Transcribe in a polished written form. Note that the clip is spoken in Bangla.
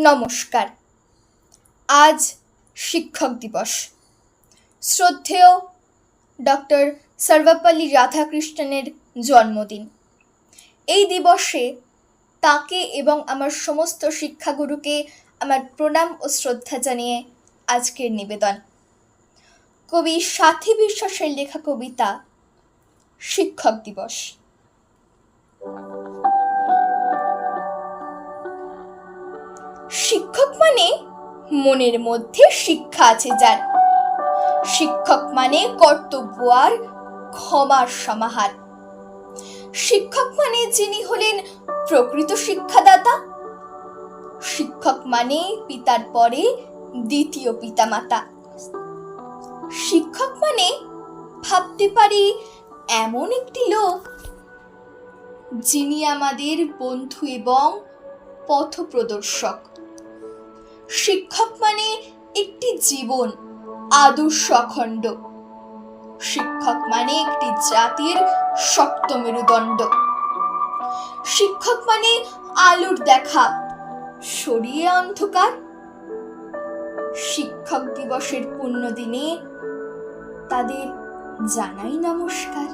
নমস্কার। আজ শিক্ষক দিবস। শ্রদ্ধেয় ডক্টর সর্বপল্লী রাধাকৃষ্ণনের জন্মদিন। এই দিবসে তাকে এবং আমার সমস্ত শিক্ষাগুরুকে আমার প্রণাম ও শ্রদ্ধা জানিয়ে আজকের নিবেদন। কবি সাথী বিশ্বাসের লেখা কবিতা শিক্ষক দিবস। শিক্ষক মানে মনের মধ্যে শিক্ষা আছে যার, শিক্ষক মানে কর্তব্য আর ক্ষমার সমাহার, শিক্ষক মানে যিনি হলেন প্রকৃত শিক্ষাদাতা, শিক্ষক মানে পিতার পরে দ্বিতীয় পিতামাতা, শিক্ষক মানে ভাবতে পারি এমন একটি লোক যিনি আমাদের বন্ধু এবং পথপ্রদর্শক, শিক্ষক মানে একটি জীবন আদর্শ অখণ্ড, শিক্ষক মানে একটি জাতির শক্ত মেরুদণ্ড, শিক্ষক মানে আলোর দেখা সরিয়ে অন্ধকার। শিক্ষক দিবসের পুণ্য দিনে তাদের জানাই নমস্কার।